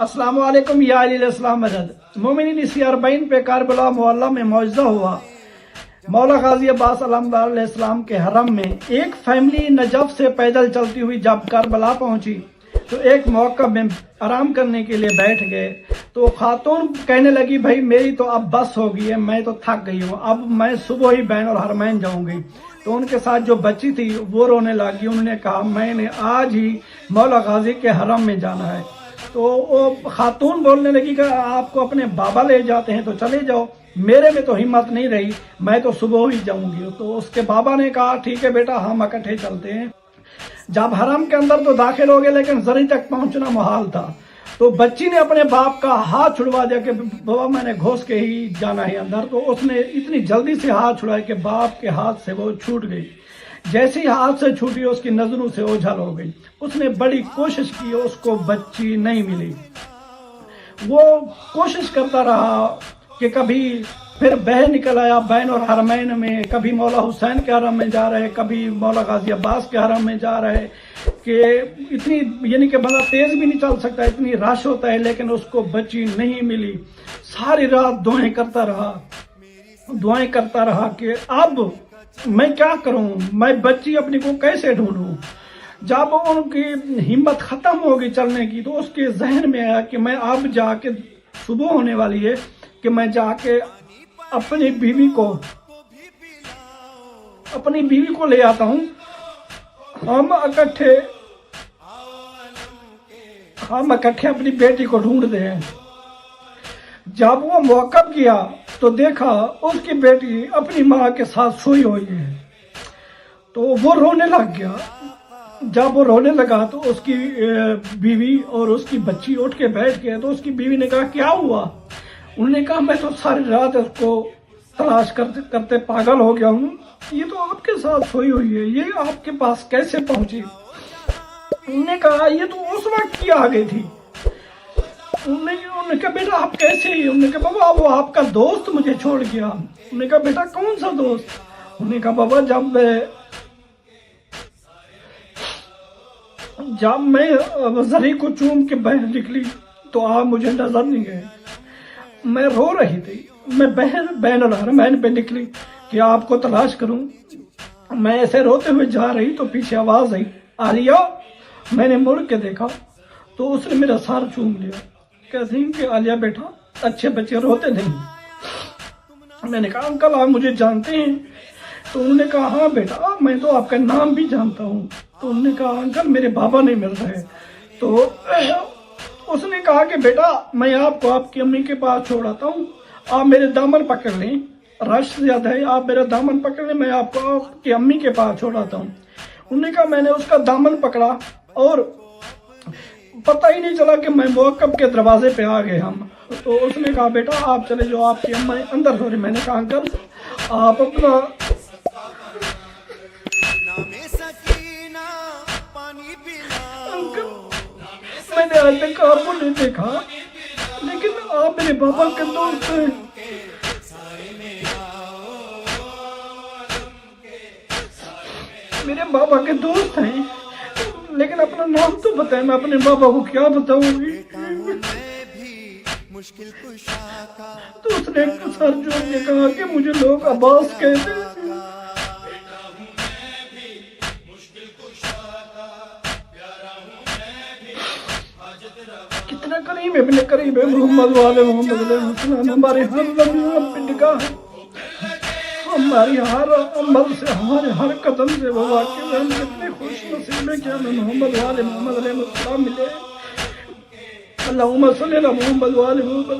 अस्सलाम वालेकुम या अलैहिस्सलाम मदद। मोमिनीन इसी अरबईन पे कारबला मोहल्ला में मौजज़ा हुआ। मौला गाजी अब्बास अलैहिस्सलाम के हरम में एक फैमिली नजफ से पैदल चलती हुई जब कारबला पहुंची तो एक मौका में आराम करने के लिए बैठ गए तो खातून कहने लगी, भाई मेरी तो अब बस हो गई है, मैं तो थक गई हूँ, अब मैं सुबह ही बैन और हरमैन जाऊंगी। तो उनके साथ जो बच्ची थी वो रोने लगी। उन्होंने कहा, मैंने आज ही मौला गाजी के हरम में जाना है। तो वो खातून बोलने लगी कि आपको अपने बाबा ले जाते हैं तो चले जाओ, मेरे में तो हिम्मत नहीं रही, मैं तो सुबह ही जाऊंगी। तो उसके बाबा ने कहा, ठीक है बेटा, हम इकट्ठे चलते हैं। जब हरम के अंदर तो दाखिल हो गए लेकिन जरी तक पहुंचना मुहाल था। तो बच्ची ने अपने बाप का हाथ छुड़वा दिया कि बाबा मैंने घुस के ही जाना है अंदर। तो उसने इतनी जल्दी से हाथ छुड़ाया कि बाप के हाथ से वो छूट गई। जैसे ही हाथ से छूटी उसकी नजरों से ओझल हो गई। उसने बड़ी कोशिश की, उसको बच्ची नहीं मिली। वो कोशिश करता रहा कि कभी फिर बह निकल आया बैन और हरमैन में, कभी मौला हुसैन के हरम में जा रहे, कभी मौला गाजी अब्बास के हरम में जा रहे कि इतनी यानी कि बंदा तेज भी नहीं चल सकता, इतनी रश होता है, लेकिन उसको बच्ची नहीं मिली। सारी रात दुआएं करता रहा कि अब मैं क्या करूं, मैं बच्ची अपनी को कैसे ढूंढूं। जब उनकी हिम्मत खत्म हो गई चलने की तो उसके जहन में आया कि मैं अब जाके सुबह होने वाली है कि मैं जाके अपनी बीवी को ले आता हूं। हम इकट्ठे अपनी बेटी को ढूंढते हैं। जब वो मौकब किया तो देखा उसकी बेटी अपनी माँ के साथ सोई हुई है। तो वो रोने लग गया। जब वो रोने लगा तो उसकी बीवी और उसकी बच्ची उठ के बैठ गए। तो उसकी बीवी ने कहा, क्या हुआ? उन्होंने कहा, मैं तो सारी रात उसको तलाश करते करते पागल हो गया हूँ, ये तो आपके साथ सोई हुई है, ये आपके पास कैसे पहुंची? उन्होंने कहा, ये तो उस वक्त की आ गई थी। उन्होंने कहा, बेटा आप कैसे? उन्होंने कहा, बाबा वो आपका दोस्त मुझे छोड़ गया। उन्होंने कहा, बेटा कौन सा दोस्त? उन्होंने कहा, बाबा जब मैं जरी को चूम के बाहर निकली तो आप मुझे नजर नहीं गए। मैं रो रही थी, मैं बैन और हरमैन पे निकली कि आपको तलाश करूं। मैं ऐसे रोते हुए जा रही तो पीछे आवाज आई, आलिया। मैंने मुड़ के देखा तो उसने मेरा सर चूम लिया। कहती कि आलिया बेटा, अच्छे बच्चे रोते नहीं। मैंने कहा, अंकल आप मुझे जानते हैं? तो उन्होंने कहा, हाँ बेटा, मैं तो आपका नाम भी जानता हूँ। तो उन्होंने कहा, अंकल मेरे बाबा नहीं मिल रहे। तो उसने कहा कि बेटा मैं आपको आपकी अम्मी के पास छोड़ आता हूँ, आप मेरे दामन पकड़ लें, रश ज्यादा है, आप मेरा दामन पकड़ लें, मैं आपको आपकी अम्मी के पास छोड़ आता हूँ। उन्होंने कहा, मैंने उसका दामन पकड़ा और पता ही नहीं चला कि मैं मौकब के दरवाजे पे आ गए हम। तो उसने कहा, बेटा आप चले जाओ, आपकी अम्मा अंदर सो रही। मैंने कहा, अंकल आप अपना मैंने आज तक आपको नहीं देखा, लेकिन आप मेरे बाबा के दोस्त हैं। मेरे बाबा के दोस्त हैं, लेकिन अपना नाम तो बताएं, मैं अपने बाबा को क्या बताऊंगी। तो उसने सर जोड़ के कहा कि मुझे लोग अब्बास कहते हैं। कितना करीब है, अपने करीब है मोहम्मद वाले मोहम्मद। हमारे हर लम्हे पे निगाह है, हमारी हर अमल से, हमारे हर कदम से वो वाकई हम कितने खुश नसीब है कि हमें मोहम्मद वाले मोहम्मद मिले। अल्लाहुम्मा सल्ली अला मोहम्मद वाले मोहम्मद।